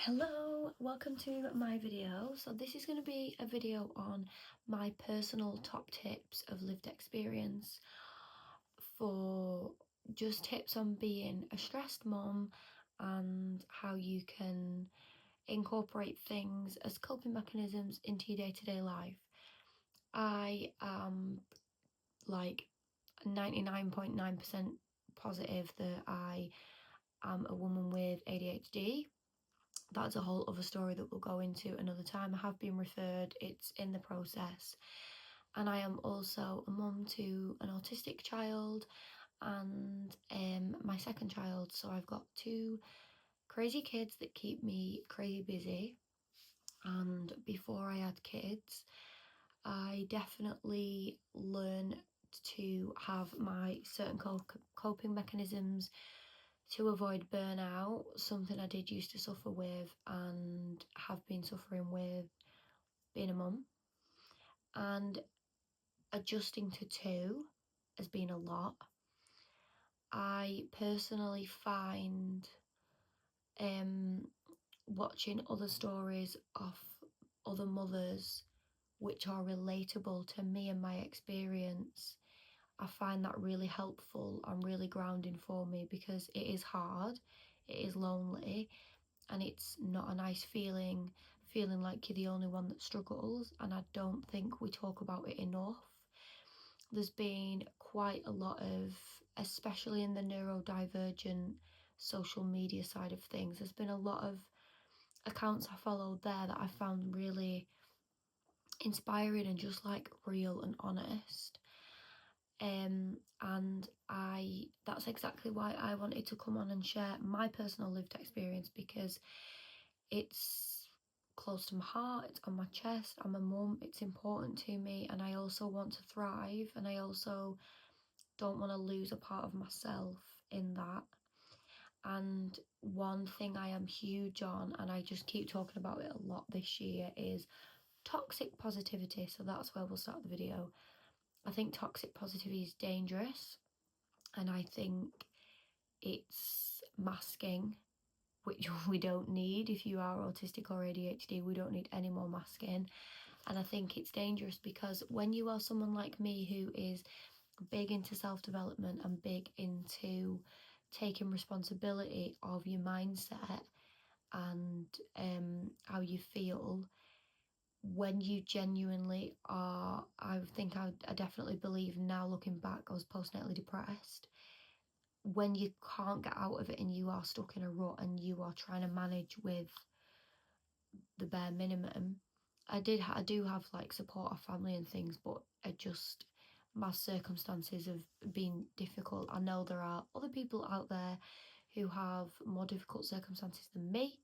Hello, welcome to my video. So this is going to be a video on my personal top tips of lived experience for just tips on being a stressed mum and how you can incorporate things as coping mechanisms into your day-to-day life. I am like 99.9% positive that I am a woman with ADHD. That's a whole other story that we'll go into another time. I have been referred, it's in the process. And I am also a mum to an autistic child and my second child. So I've got two crazy kids that keep me crazy busy. And before I had kids, I definitely learned to have my certain coping mechanisms to avoid burnout, something I did used to suffer with and have been suffering with being a mum. And adjusting to two has been a lot. I personally find watching other stories of other mothers which are relatable to me and my experience, I find that really helpful and really grounding for me, because it is hard, it is lonely, and it's not a nice feeling like you're the only one that struggles, and I don't think we talk about it enough. There's been quite a lot of, especially in the neurodivergent social media side of things, there's been a lot of accounts I followed there that I found really inspiring and just like real and honest. And that's exactly why I wanted to come on and share my personal lived experience, because it's close to my heart, it's on my chest, I'm a mum, it's important to me, and I also want to thrive, and I also don't want to lose a part of myself in that. And one thing I am huge on, and I just keep talking about it a lot this year, is toxic positivity. So that's where we'll start the video. I think toxic positivity is dangerous, and I think it's masking, which we don't need. If you are autistic or ADHD, we don't need any more masking. And I think it's dangerous because when you are someone like me who is big into self-development and big into taking responsibility of your mindset and how you feel, when you genuinely are, I definitely believe now, looking back, I was postnatally depressed. When you can't get out of it and you are stuck in a rut and you are trying to manage with the bare minimum, I do have like support of family and things, but my circumstances have been difficult. I know there are other people out there who have more difficult circumstances than me.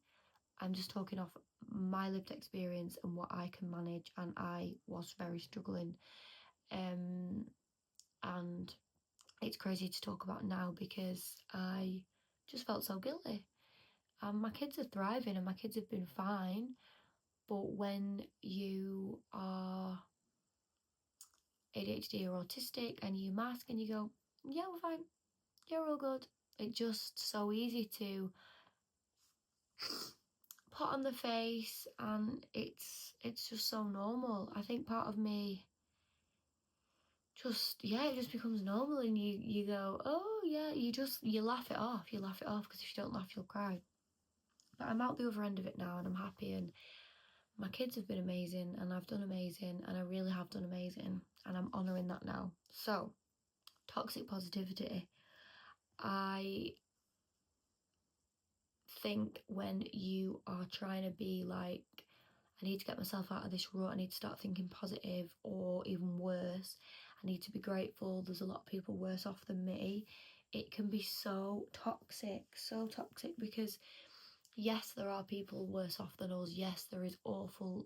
I'm just talking off my lived experience and what I can manage, and I was very struggling. And it's crazy to talk about now because I just felt so guilty. My kids are thriving and my kids have been fine, but when you are ADHD or autistic and you mask and you go, yeah, we're fine, yeah, we're all good, it's just so easy to put on the face, and it's just so normal. I think part of me it just becomes normal, and you go, oh yeah, you laugh it off, because if you don't laugh you'll cry. But I'm out the other end of it now and I'm happy, and my kids have been amazing and I've done amazing, and I really have done amazing, and I'm honouring that now. So toxic positivity, I think when you are trying to be like, I need to get myself out of this rut, I need to start thinking positive, or even worse, I need to be grateful, there's a lot of people worse off than me, it can be so toxic, because yes, there are people worse off than us, yes, there is awful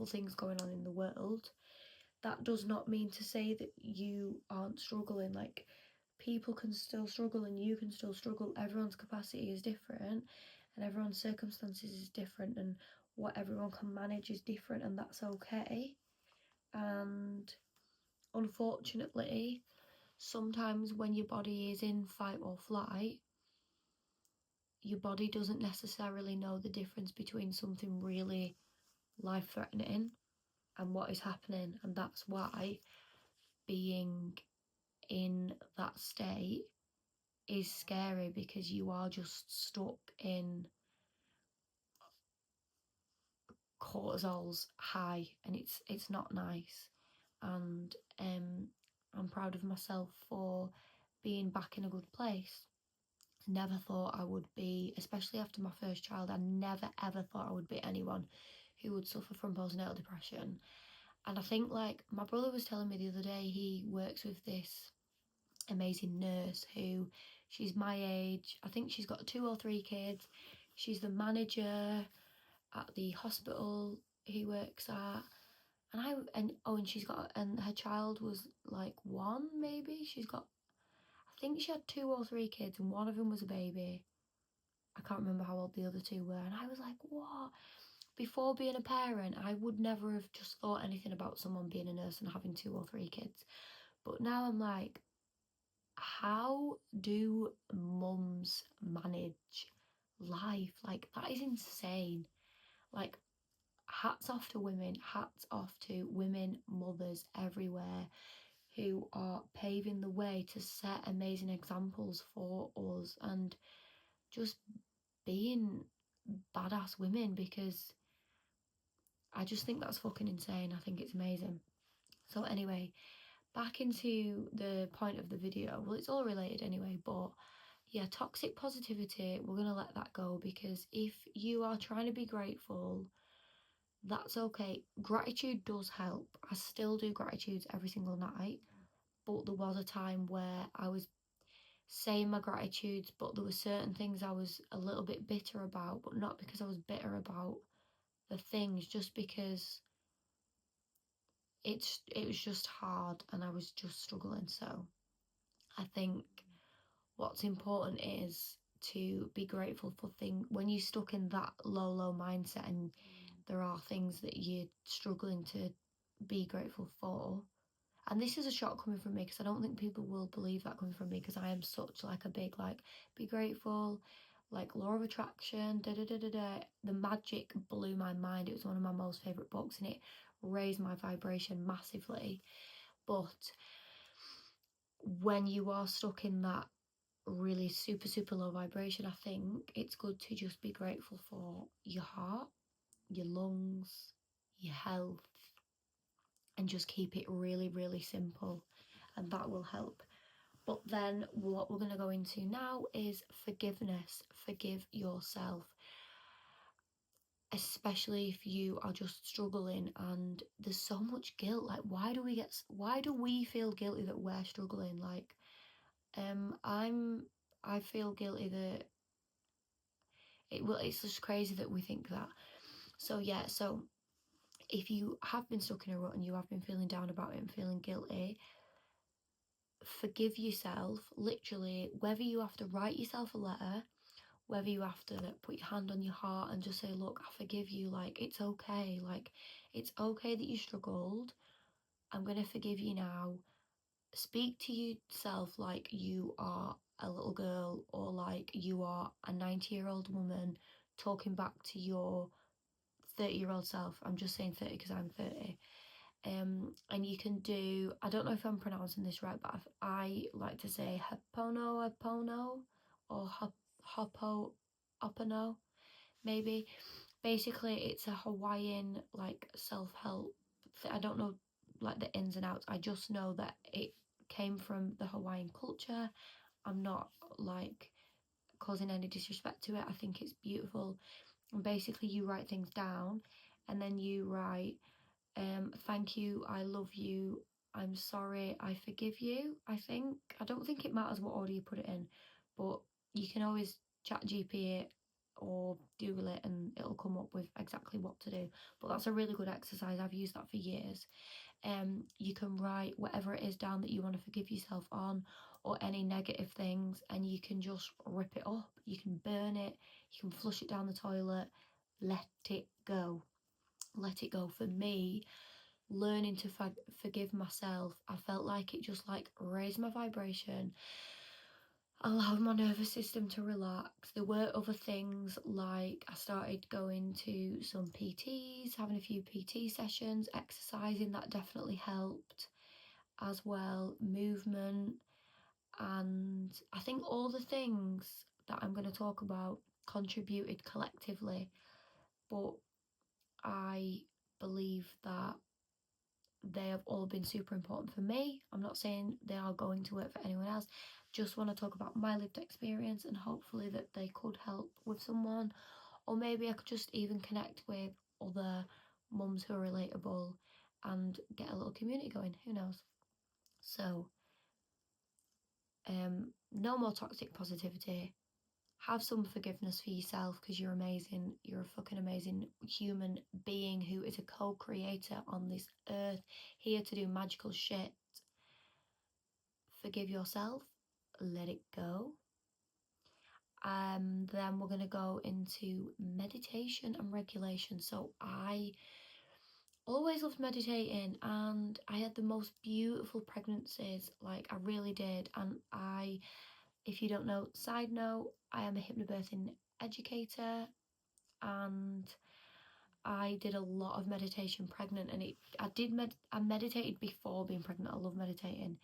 things going on in the world. That does not mean to say that you aren't struggling. Like, people can still struggle and you can still struggle. Everyone's capacity is different and everyone's circumstances is different, and what everyone can manage is different, and that's okay. And unfortunately, sometimes when your body is in fight or flight, your body doesn't necessarily know the difference between something really life-threatening and what is happening, and that's why being in that state is scary, because you are just stuck in cortisol's high, and it's not nice. And I'm proud of myself for being back in a good place. Never thought I would be, especially after my first child, I never ever thought I would be anyone who would suffer from postnatal depression. And I think, like, my brother was telling me the other day, he works with this amazing nurse who, she's my age, I think she's got 2 or 3 kids. She's the manager at the hospital he works at. And she's got, and her child was like 1, maybe. I think she had 2 or 3 kids, and one of them was a baby. I can't remember how old the other 2 were. And I was like, what? Before being a parent, I would never have just thought anything about someone being a nurse and having 2 or 3 kids. But now I'm like, how do mums manage life? Like, that is insane. Like, hats off to women, hats off to women, mothers everywhere who are paving the way to set amazing examples for us and just being badass women, because I just think that's fucking insane. I think it's amazing. So anyway, back into the point of the video. Well, it's all related anyway, but yeah, toxic positivity, we're going to let that go, because if you are trying to be grateful, that's okay. Gratitude does help. I still do gratitudes every single night, but there was a time where I was saying my gratitudes, but there were certain things I was a little bit bitter about, but not because I was bitter about the things, just because it was just hard and I was just struggling. So I think what's important is to be grateful for things when you're stuck in that low mindset and there are things that you're struggling to be grateful for. And this is a shock coming from me, because I don't think people will believe that coming from me, because I am such like a big, like, be grateful, like law of attraction, da da da da da. The Magic blew my mind. It was one of my most favourite books, and it raised my vibration massively. But when you are stuck in that really super low vibration, I think it's good to just be grateful for your heart, your lungs, your health, and just keep it really simple, and that will help. But then what we're going to go into now is forgiveness. Forgive yourself, especially if you are just struggling and there's so much guilt. Like, why do we feel guilty that we're struggling? Like, I feel guilty that it's just crazy that we think that. So yeah, so if you have been stuck in a rut and you have been feeling down about it and feeling guilty, forgive yourself. Literally, whether you have to write yourself a letter, whether you have to put your hand on your heart and just say, look, I forgive you, like, it's okay. Like, it's okay that you struggled. I'm gonna forgive you now. Speak to yourself like you are a little girl, or like you are a 90-year-old woman talking back to your 30-year-old self. I'm just saying 30 because I'm 30. And you can do, I don't know if I'm pronouncing this right, but I like to say Ho'oponopono or Ho'oponopono, maybe. Basically, it's a Hawaiian, like, self-help. I don't know, like, the ins and outs. I just know that it came from the Hawaiian culture. I'm not, like, causing any disrespect to it. I think it's beautiful. And basically, you write things down, and then you write, thank you, I love you, I'm sorry, I forgive you. I don't think it matters what order you put it in, but you can always chat GP it or Google it and it'll come up with exactly what to do. But that's a really good exercise. I've used that for years. You can write whatever it is down that you want to forgive yourself on, or any negative things, and you can just rip it up. You can burn it, you can flush it down the toilet. Let it go. Let it go. For me, learning to forgive myself, I felt like it just, like, raised my vibration. allowed my nervous system to relax. There were other things, like I started going to some PTs, having a few PT sessions, exercising, that definitely helped as well, movement, and I think all the things that I'm going to talk about contributed collectively, but I believe that they have all been super important for me. I'm not saying they are going to work for anyone else. Just want to talk about my lived experience, and hopefully that they could help with someone, or maybe I could just even connect with other mums who are relatable and get a little community going. Who knows? So, no more toxic positivity. Have some forgiveness for yourself, because you're amazing. You're a fucking amazing human being who is a co-creator on this earth, here to do magical shit. Forgive yourself, let it go. Then we're going to go into meditation and regulation. So I always loved meditating, and I had the most beautiful pregnancies, like I really did. And if you don't know, side note, I am a hypnobirthing educator, and I did a lot of meditation pregnant, and I meditated before being pregnant. I love meditating.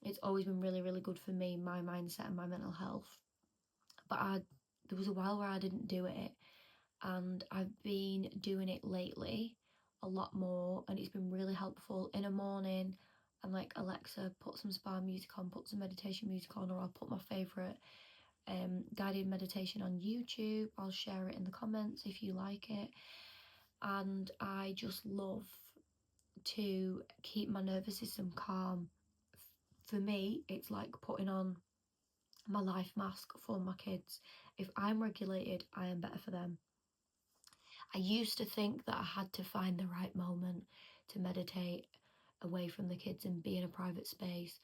It's always been really, really good for me, my mindset and my mental health. But there was a while where I didn't do it, and I've been doing it lately a lot more, and it's been really helpful. In the morning, I'm like, Alexa, put some spa music on, put some meditation music on, or I'll put my favourite guided meditation on YouTube. I'll share it in the comments if you like it. And I just love to keep my nervous system calm. For me, it's like putting on my life mask for my kids. If I'm regulated, I am better for them. I used to think that I had to find the right moment to meditate away from the kids and be in a private space,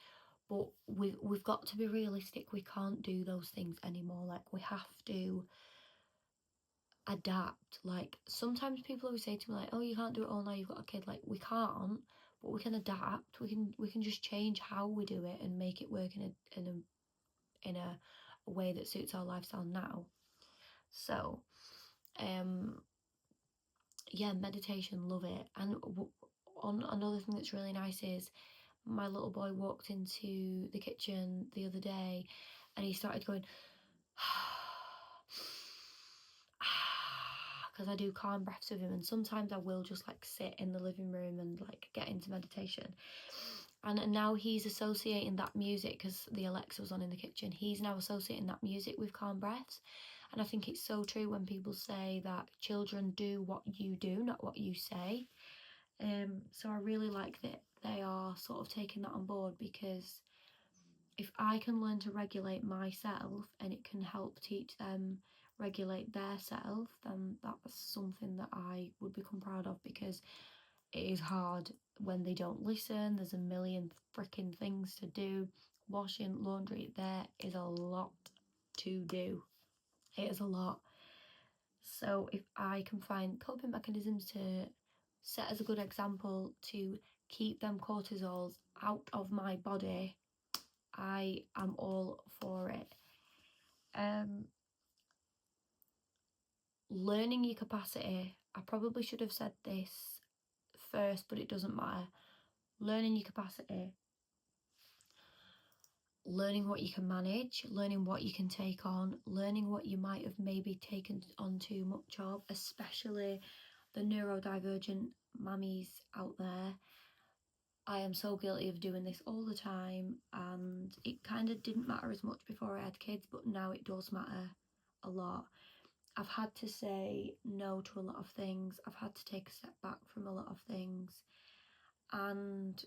but we've got to be realistic. We can't do those things anymore. Like, we have to adapt. Like, sometimes people always say to me, like, oh, you can't do it all now, you've got a kid. Like, we can't, but we can adapt. We can just change how we do it and make it work in a way that suits our lifestyle now. So yeah, meditation, love it. And on another thing that's really nice is, my little boy walked into the kitchen the other day, and he started going because I do calm breaths with him, and sometimes I will just like sit in the living room and like get into meditation. And now he's associating that music, because the Alexa was on in the kitchen, he's now associating that music with calm breaths. And I think it's so true when people say that children do what you do, not what you say. So I really like that they are sort of taking that on board, because if I can learn to regulate myself and it can help teach them regulate their self, then that's something that I would become proud of, because it is hard when they don't listen. There's a million freaking things to do. Washing, laundry, there is a lot to do. It is a lot. So if I can find coping mechanisms to set as a good example to keep them cortisols out of my body, I am all for it. Learning your capacity. I probably should have said this first, but it doesn't matter. Learning your capacity. Learning what you can manage, learning what you can take on, learning what you might have maybe taken on too much of, especially the neurodivergent mammies out there. I am so guilty of doing this all the time, and it kind of didn't matter as much before I had kids, but now it does matter a lot. I've had to say no to a lot of things. I've had to take a step back from a lot of things and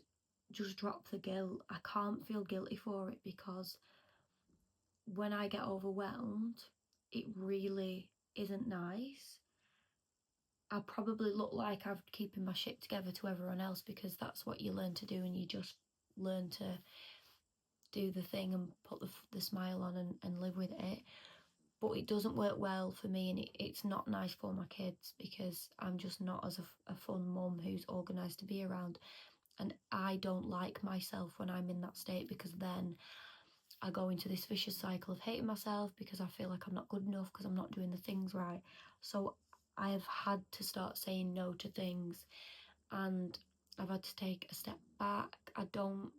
just drop the guilt. I can't feel guilty for it, because when I get overwhelmed, it really isn't nice. I probably look like I'm keeping my shit together to everyone else, because that's what you learn to do, and you just learn to do the thing and put the smile on and live with it. But it doesn't work well for me, and it's not nice for my kids, because I'm just not as a fun mum who's organised to be around. And I don't like myself when I'm in that state, because then I go into this vicious cycle of hating myself because I feel like I'm not good enough, because I'm not doing the things right. So I have had to start saying no to things, and I've had to take a step back. I don't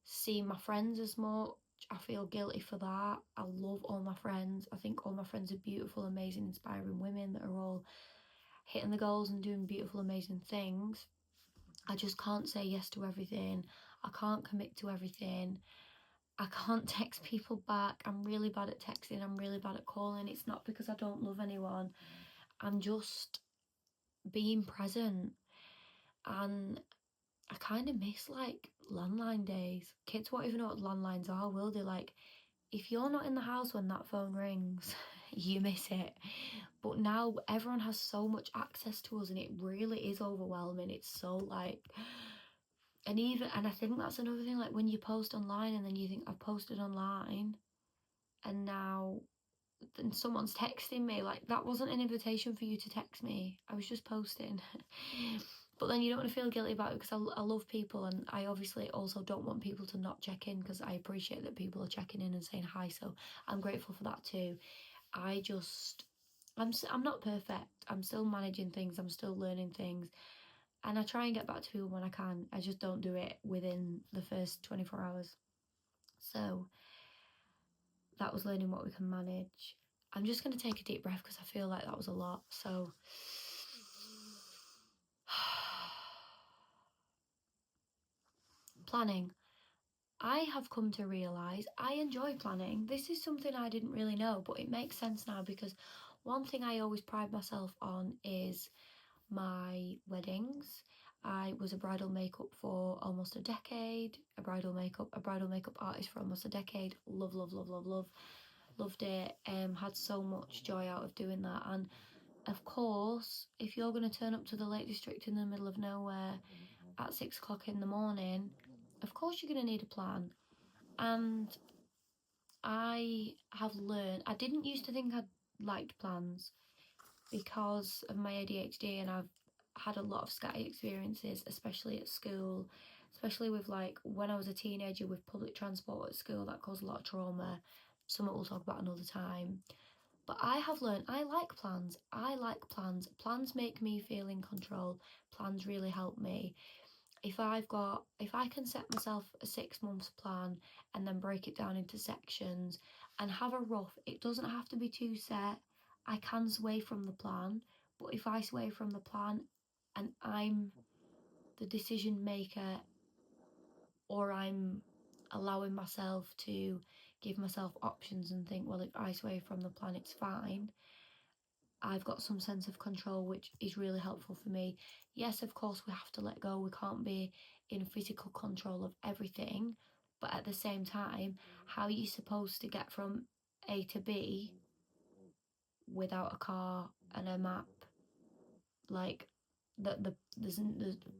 see my friends as much. I feel guilty for that. I love all my friends. I think all my friends are beautiful, amazing, inspiring women that are all hitting the goals and doing beautiful, amazing things. I just can't say yes to everything. I can't commit to everything. I can't text people back. I'm really bad at texting. I'm really bad at calling. It's not because I don't love anyone. I'm just being present. And I kind of miss like landline days. Kids won't even know what landlines are, will they? Like, if you're not in the house when that phone rings, you miss it. But now everyone has so much access to us, and it really is overwhelming. It's so like, and I think that's another thing, like when you post online and then you think, I've posted online and now then someone's texting me, like that wasn't an invitation for you to text me. I was just posting. But then you don't want to feel guilty about it, because I love people, and I obviously also don't want people to not check in, because I appreciate that people are checking in and saying hi, so I'm grateful for that too. I'm not perfect. I'm still managing things. I'm still learning things, and I try and get back to people when I can. I just don't do it within the first 24 hours. So that was learning what we can manage. I'm just going to take a deep breath because I feel like that was a lot. So planning. I have come to realise I enjoy planning. This is something I didn't really know, but it makes sense now, because one thing I always pride myself on is my weddings. I was a bridal makeup for almost a decade, a bridal makeup artist for almost a decade. Love, love, love, love, love. Loved it. Had so much joy out of doing that. And of course, if you're going to turn up to the Lake District in the middle of nowhere at 6 o'clock in the morning, of course you're going to need a plan. And I have learned, I didn't used to think I liked plans because of my ADHD, and I've had a lot of scatty experiences, especially at school, especially with like when I was a teenager with public transport at school. That caused a lot of trauma. Something we'll talk about another time. But I have learned I like plans. I like plans. Plans make me feel in control. Plans really help me. If I can set myself a 6 months plan and then break it down into sections and have a rough, it doesn't have to be too set. I can sway from the plan, but if I sway from the plan and I'm the decision maker, or I'm allowing myself to give myself options and think, well, if I sway from the plan, it's fine, I've got some sense of control, which is really helpful for me. Yes, of course, we have to let go. We can't be in physical control of everything. But at the same time, how are you supposed to get from A to B without a car and a map? Like, there's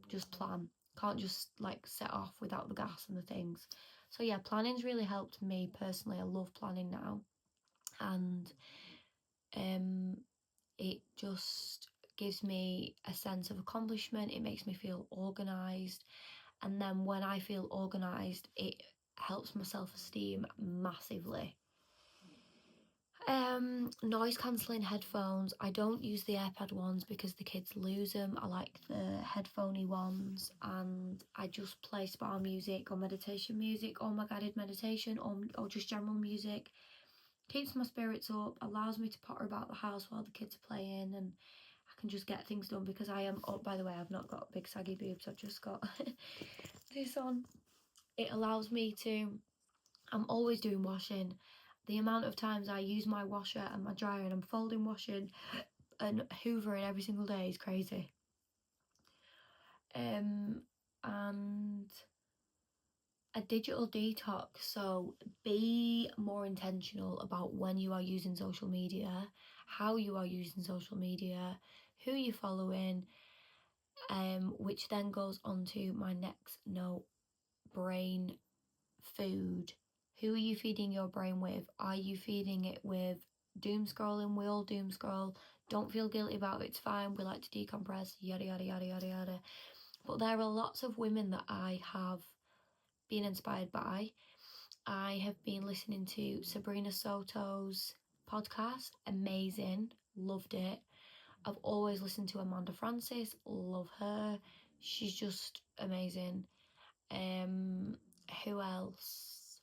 just plan. Can't just like set off without the gas and the things. So yeah, planning's really helped me personally. I love planning now, and it just gives me a sense of accomplishment. It makes me feel organised, and then when I feel organised, it helps my self-esteem massively. Noise cancelling headphones. I don't use the AirPod ones because the kids lose them. I like the headphoney ones, and I just play spa music or meditation music, or my guided meditation, or just general music. Keeps my spirits up, allows me to potter about the house while the kids are playing, and I can just get things done because I am up. By the way, I've not got big saggy boobs, I've just got this on. It allows me to, I'm always doing washing. The amount of times I use my washer and my dryer and I'm folding, washing and hoovering every single day is crazy. And a digital detox. So be more intentional about when you are using social media, how you are using social media, who you're following, which then goes on to my next note: brain food. Who are you feeding your brain with? Are you feeding it with doom scrolling? We all doom scroll. Don't feel guilty about it. It's fine. We like to decompress, yada yada yada yada yada. But there are lots of women that I have been inspired by, I have been listening to Sabrina Soto's podcast, amazing, loved it. I've always listened to Amanda Francis, love her, she's just amazing. Who else?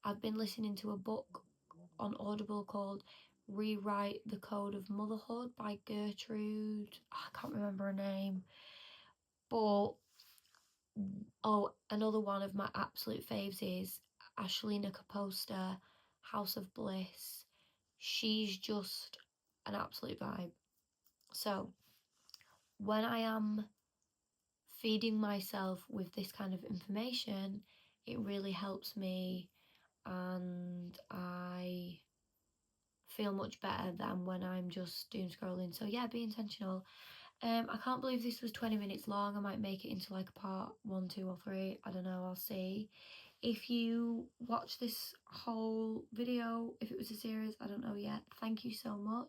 I've been listening to a book on Audible called Rewrite the Code of Motherhood by Gertrude. I can't remember her name. But, oh, another one of my absolute faves is Ashlina Caposta, House of Bliss. She's just an absolute vibe. So, when I am feeding myself with this kind of information, it really helps me and I feel much better than when I'm just doom scrolling. So yeah, be intentional. I can't believe this was 20 minutes long. I might make it into like a part 1, 2 or 3. I don't know, I'll see. If you watch this whole video, if it was a series, I don't know yet. Thank you so much.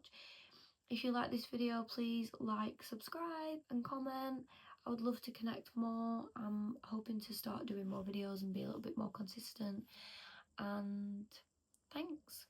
If you like this video, please like, subscribe and comment. I would love to connect more. I'm hoping to start doing more videos and be a little bit more consistent. And thanks.